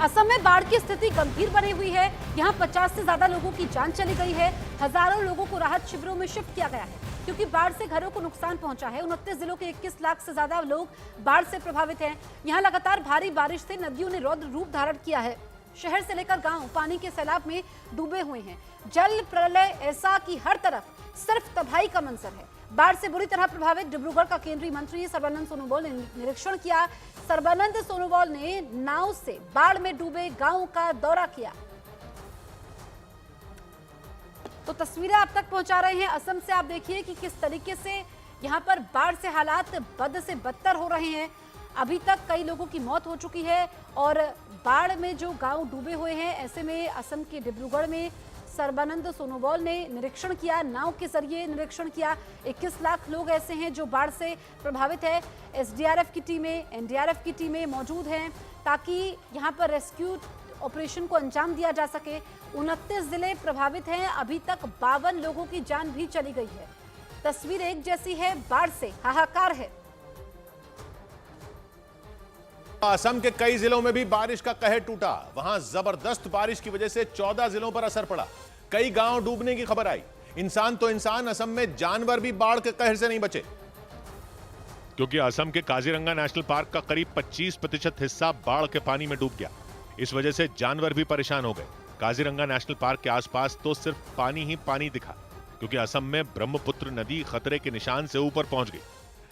असम में बाढ़ की स्थिति गंभीर बनी हुई है। यहाँ 50 से ज्यादा लोगों की जान चली गई है। हजारों लोगों को राहत शिविरों में शिफ्ट किया गया है क्योंकि बाढ़ से घरों को नुकसान पहुंचा है। 29 जिलों के 21 लाख से ज्यादा लोग बाढ़ से प्रभावित हैं। यहाँ लगातार भारी बारिश से नदियों ने रौद्र रूप धारण किया है। शहर से लेकर गांव पानी के सैलाब में डूबे हुए हैं। जल प्रलय ऐसा कि हर तरफ सिर्फ तबाही का मंजर है। बाढ़ से बुरी तरह प्रभावित डिब्रूगढ़ का केंद्रीय मंत्री सर्बानंद सोनोवाल ने निरीक्षण किया। सर्बानंद सोनोवाल ने नाव से बाढ़ में डूबे गांव का दौरा किया। तो तस्वीरें आप तक पहुंचा रहे हैं असम से। आप देखिए कि किस तरीके से यहां पर बाढ़ से हालात बद से बदतर हो रहे हैं। अभी तक कई लोगों की मौत हो चुकी है और बाढ़ में जो गांव डूबे हुए हैं, ऐसे में असम के डिब्रूगढ़ में सर्बानंद सोनोवाल ने निरीक्षण किया, नाव के जरिए निरीक्षण किया। 21 लाख लोग ऐसे हैं जो बाढ़ से प्रभावित है। एसडीआरएफ की टीमें, एनडीआरएफ की टीमें मौजूद हैं ताकि यहां पर रेस्क्यू ऑपरेशन को अंजाम दिया जा सके। 29 जिले प्रभावित हैं। अभी तक 52 लोगों की जान भी चली गई है। तस्वीर एक जैसी है, बाढ़ से हाहाकार है। असम के कई जिलों में भी बारिश का कहर टूटा। वहां जबरदस्त बारिश की वजह से 14 जिलों पर असर पड़ा। कई गांव डूबने की खबर आई। इंसान तो इंसान, असम में जानवर भी बाढ़ के कहर से नहीं बचे, क्योंकि असम के काजीरंगा नेशनल पार्क का करीब 25% हिस्सा बाढ़ के पानी में डूब गया। इस वजह से जानवर भी परेशान हो गए। काजीरंगा नेशनल पार्क के आसपास तो सिर्फ पानी ही पानी दिखा, क्योंकि असम में ब्रह्मपुत्र नदी खतरे के निशान से ऊपर पहुंच गई।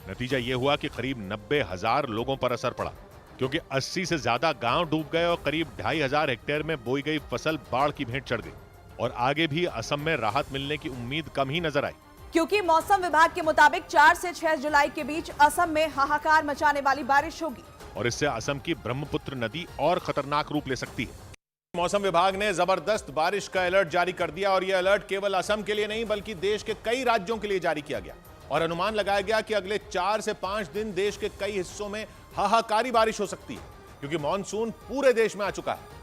नतीजा यह हुआ कि करीब 90,000 लोगों पर असर पड़ा, क्योंकि 80 से ज्यादा गांव डूब गए और करीब 2,500 हेक्टेयर में बोई गई फसल बाढ़ की भेंट चढ़ गई। और आगे भी असम में राहत मिलने की उम्मीद कम ही नजर आई, क्योंकि मौसम विभाग के मुताबिक 4 से 6 जुलाई के बीच असम में हाहाकार मचाने वाली बारिश होगी और इससे असम की ब्रह्मपुत्र नदी और खतरनाक रूप ले सकती है। मौसम विभाग ने जबरदस्त बारिश का अलर्ट जारी कर दिया और यह अलर्ट केवल असम के लिए नहीं बल्कि देश के कई राज्यों के लिए जारी किया गया। और अनुमान लगाया गया कि अगले 4 से 5 दिन देश के कई हिस्सों में हाहाकारी बारिश हो सकती है, क्योंकि मॉनसून पूरे देश में आ चुका है।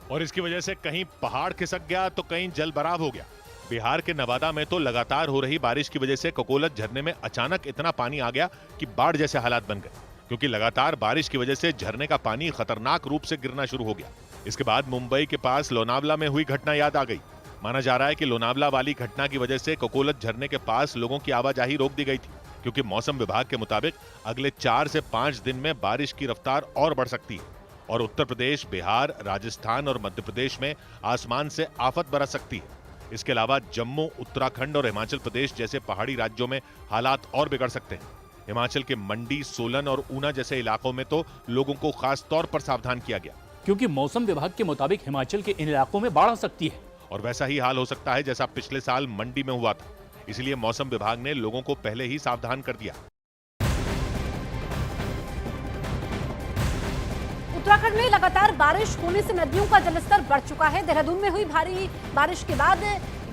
और इसकी वजह से कहीं पहाड़ खिसक गया तो कहीं जल भराव हो गया। बिहार के नवादा में तो लगातार हो रही बारिश की वजह से ककोलत झरने में अचानक इतना पानी आ गया कि बाढ़ जैसे हालात बन गए, क्योंकि लगातार बारिश की वजह से झरने का पानी खतरनाक रूप से गिरना शुरू हो गया। इसके बाद मुंबई के पास लोनावला में हुई घटना याद आ गई। माना जा रहा है कि लोनावला वाली घटना की वजह से ककोलत झरने के पास लोगों की आवाजाही रोक दी गई थी, क्योंकि मौसम विभाग के मुताबिक अगले 4 से 5 दिन में बारिश की रफ्तार और बढ़ सकती है और उत्तर प्रदेश, बिहार, राजस्थान और मध्य प्रदेश में आसमान से आफत बरस सकती है। इसके अलावा जम्मू, उत्तराखंड और हिमाचल प्रदेश जैसे पहाड़ी राज्यों में हालात और बिगड़ सकते हैं। हिमाचल के मंडी, सोलन और ऊना जैसे इलाकों में तो लोगों को खास तौर पर सावधान किया गया, क्योंकि मौसम विभाग के मुताबिक हिमाचल के इन इलाकों में बाढ़ आ सकती है और वैसा ही हाल हो सकता है जैसा पिछले साल मंडी में हुआ था। इसलिए मौसम विभाग ने लोगों को पहले ही सावधान कर दिया। उत्तराखंड में लगातार बारिश होने से नदियों का जलस्तर बढ़ चुका है। देहरादून में हुई भारी बारिश के बाद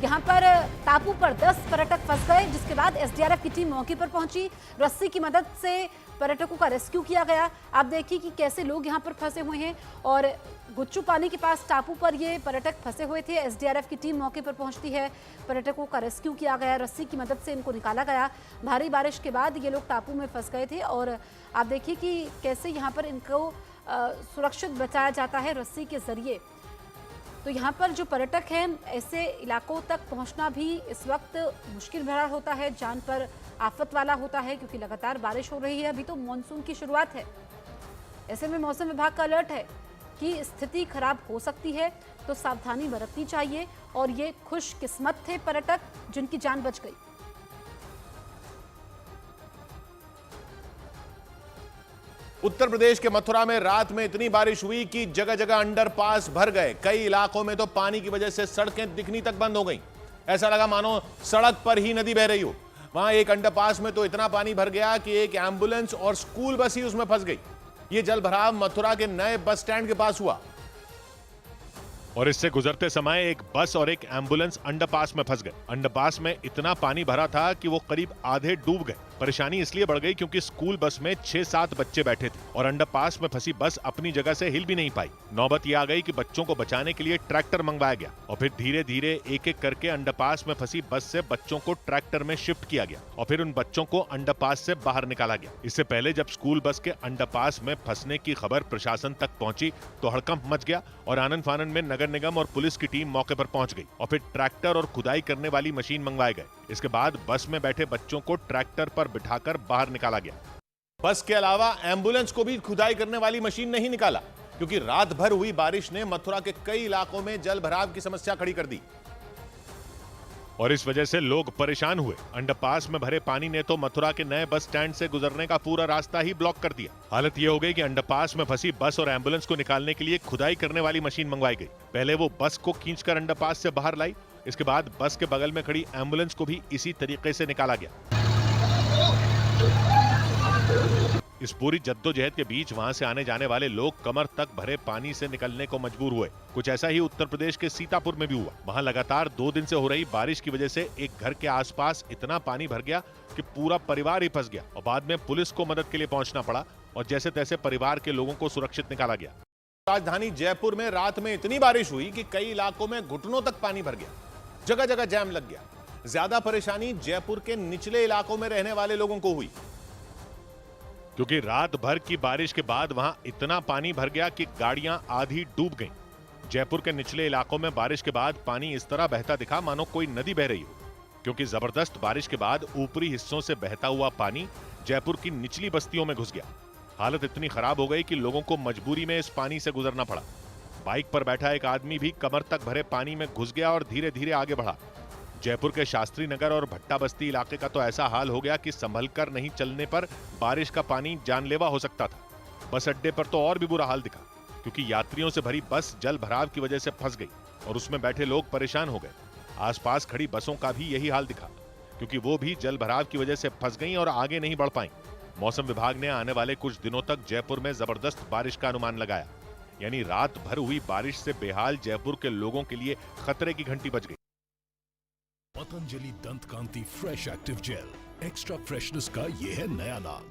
यहां पर टापू पर 10 पर्यटक फंस गए, जिसके बाद एसडीआरएफ की टीम मौके पर पहुंची। रस्सी की मदद से पर्यटकों का रेस्क्यू किया गया। आप देखिए कि कैसे लोग यहां पर फंसे हुए हैं और गुच्चू पानी के पास टापू पर ये पर्यटक फंसे हुए थे। एसडीआरएफ की टीम मौके पर पहुंचती है, पर्यटकों का रेस्क्यू किया गया, रस्सी की मदद से इनको निकाला गया। भारी बारिश के बाद ये लोग टापू में फंस गए थे और आप देखिए कि कैसे यहाँ पर इनको सुरक्षित बचाया जाता है रस्सी के जरिए। तो यहाँ पर जो पर्यटक हैं, ऐसे इलाकों तक पहुँचना भी इस वक्त मुश्किल भरा होता है, जान पर आफत वाला होता है, क्योंकि लगातार बारिश हो रही है। अभी तो मानसून की शुरुआत है। ऐसे में मौसम विभाग का अलर्ट है कि स्थिति खराब हो सकती है, तो सावधानी बरतनी चाहिए। और ये खुशकिस्मत थे पर्यटक जिनकी जान बच गई। उत्तर प्रदेश के मथुरा में रात में इतनी बारिश हुई कि जगह जगह अंडरपास भर गए। कई इलाकों में तो पानी की वजह से सड़कें दिखनी तक बंद हो गईं। ऐसा लगा मानो सड़क पर ही नदी बह रही हो। वहां एक अंडरपास में तो इतना पानी भर गया कि एक एम्बुलेंस और स्कूल बस ही उसमें फंस गई। ये जल भराव मथुरा के नए बस स्टैंड के पास हुआ और इससे गुजरते समय एक बस और एक एम्बुलेंस अंडरपास में फंस गए। अंडरपास में इतना पानी भरा था कि वो करीब आधे डूब गए। परेशानी इसलिए बढ़ गई क्योंकि स्कूल बस में 6-7 बच्चे बैठे थे और अंडरपास में फंसी बस अपनी जगह से हिल भी नहीं पाई। नौबत यह आ गई कि बच्चों को बचाने के लिए ट्रैक्टर मंगवाया गया और फिर धीरे धीरे एक एक करके अंडरपास में फंसी बस से बच्चों को ट्रैक्टर में शिफ्ट किया गया और फिर उन बच्चों को अंडरपास से बाहर निकाला गया। इससे पहले जब स्कूल बस के अंडरपास में फंसने की खबर प्रशासन तक पहुंची तो हड़कंप मच गया और आनन फानन में नगर निगम और पुलिस की टीम मौके पर पहुंच गई और फिर ट्रैक्टर और खुदाई करने वाली मशीन मंगवाए गए। इसके बाद बस में बैठे बच्चों को ट्रैक्टर पर बिठाकर बाहर निकाला गया। बस के अलावा एम्बुलेंस को भी खुदाई करने वाली मशीन नहीं निकाला क्योंकि रात भर हुई बारिश ने मथुरा के कई इलाकों में जल भराव की समस्या खड़ी कर दी और इस वजह से लोग परेशान हुए। अंडरपास में भरे पानी ने तो मथुरा के नए बस स्टैंड से गुजरने का पूरा रास्ता ही ब्लॉक कर दिया। हालत ये हो गई कि अंडरपास में फंसी बस और एम्बुलेंस को निकालने के लिए खुदाई करने वाली मशीन मंगवाई गई। पहले वो बस को खींचकर अंडरपास से बाहर लाई, इसके बाद बस के बगल में खड़ी एम्बुलेंस को भी इसी तरीके से निकाला गया। इस पूरी जद्दोजहद के बीच वहां से आने जाने वाले लोग कमर तक भरे पानी से निकलने को मजबूर हुए। कुछ ऐसा ही उत्तर प्रदेश के सीतापुर में भी हुआ। वहां लगातार 2 दिन से हो रही बारिश की वजह से एक घर के आसपास इतना पानी भर गया कि पूरा परिवार ही फंस गया और बाद में पुलिस को मदद के लिए पहुंचना पड़ा और जैसे तैसे परिवार के लोगों को सुरक्षित निकाला गया। राजधानी जयपुर में रात में इतनी बारिश हुई कि कई इलाकों में घुटनों तक पानी भर गया, जगह जगह जाम लग गया। ज्यादा परेशानी जयपुर के निचले इलाकों में रहने वाले लोगों को हुई क्योंकि रात भर की बारिश के बाद वहां इतना पानी भर गया कि गाड़ियां आधी डूब गईं। जयपुर के निचले इलाकों में बारिश के बाद पानी इस तरह बहता दिखा मानो कोई नदी बह रही हो, क्योंकि जबरदस्त बारिश के बाद ऊपरी हिस्सों से बहता हुआ पानी जयपुर की निचली बस्तियों में घुस गया। हालत इतनी खराब हो गई कि लोगों को मजबूरी में इस पानी से गुजरना पड़ा। बाइक पर बैठा एक आदमी भी कमर तक भरे पानी में घुस गया और धीरे धीरे आगे बढ़ा। जयपुर के शास्त्री नगर और भट्टा बस्ती इलाके का तो ऐसा हाल हो गया कि संभलकर नहीं चलने पर बारिश का पानी जानलेवा हो सकता था। बस अड्डे पर तो और भी बुरा हाल दिखा क्योंकि यात्रियों से भरी बस जल भराव की वजह से फंस गई और उसमें बैठे लोग परेशान हो गए। आसपास खड़ी बसों का भी यही हाल दिखा क्योंकि वो भी जल भराव की वजह से फंस गईं और आगे नहीं बढ़ पाईं। मौसम विभाग ने आने वाले कुछ दिनों तक जयपुर में जबरदस्त बारिश का अनुमान लगाया, यानी रात भर हुई बारिश से बेहाल जयपुर के लोगों के लिए खतरे की घंटी बज गई। Patanjali Dant Kanti fresh active gel, extra freshness का ये है नया नाम।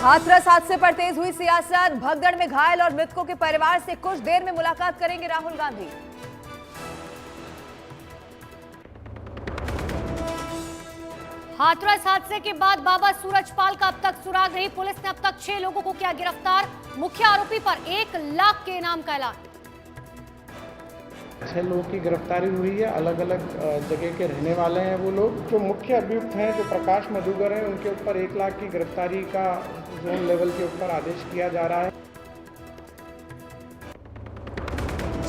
हाथरस हादसे पर तेज हुई सियासत। भगदड़ में घायल और मृतकों के परिवार से कुछ देर में मुलाकात करेंगे राहुल गांधी। हाथरस हादसे के बाद बाबा सूरजपाल का अब तक सुराग नहीं। पुलिस ने अब तक 6 लोगों को किया गिरफ्तार। मुख्य आरोपी पर 1 लाख के इनाम का ऐलान। 6 लोगों की गिरफ्तारी हुई है। अलग अलग जगह के रहने वाले हैं वो लोग। जो मुख्य अभियुक्त हैं, जो प्रकाश मधुकर हैं, उनके ऊपर 1 लाख की गिरफ्तारी का जोन लेवल के ऊपर आदेश किया जा रहा है।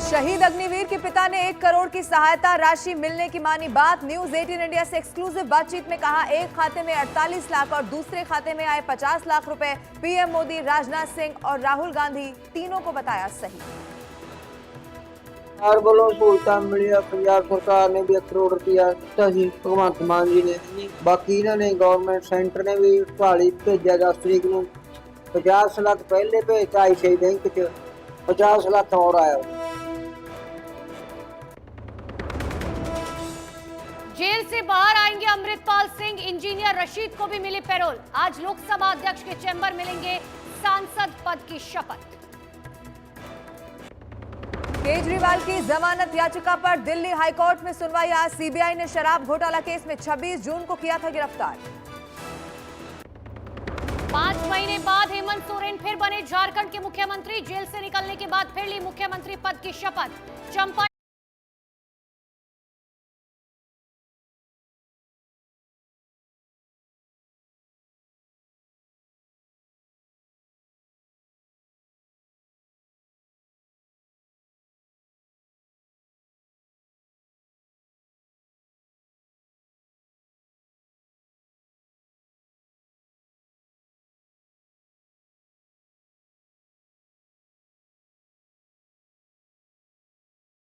शहीद अग्निवीर के पिता ने 1 करोड़ की सहायता राशि मिलने की मानी बात। न्यूज 18 इंडिया से एक्सक्लूसिव बातचीत में कहा, एक खाते में 48 लाख और दूसरे खाते में आए 50 लाख रुपए। पीएम मोदी, राजनाथ सिंह और राहुल गांधी तीनों को बताया सही। बोलो सहूलतां मिलिया, पंजाब सरकार ने भी 1 करोड़ रुपया दिता सी, भगवंत मान जी ने। बाकी इन्होंने गवर्नमेंट सेंटर ने भी ढाली भेजा 10 तरीक नूं। 50 लाख पहले भेजता आई बैंक च, 50 लाख और आया। जेल से बाहर आएंगे अमृतपाल सिंह। इंजीनियर रशीद को भी मिली पैरोल। आज लोकसभा अध्यक्ष के चैम्बर मिलेंगे सांसद पद की शपथ। केजरीवाल की जमानत याचिका पर दिल्ली हाईकोर्ट में सुनवाई आज। सीबीआई ने शराब घोटाला केस में 26 जून को किया था गिरफ्तार। 5 महीने बाद हेमंत सोरेन फिर बने झारखंड के मुख्यमंत्री। जेल से निकलने के बाद फिर ली मुख्यमंत्री पद की शपथ। चंपा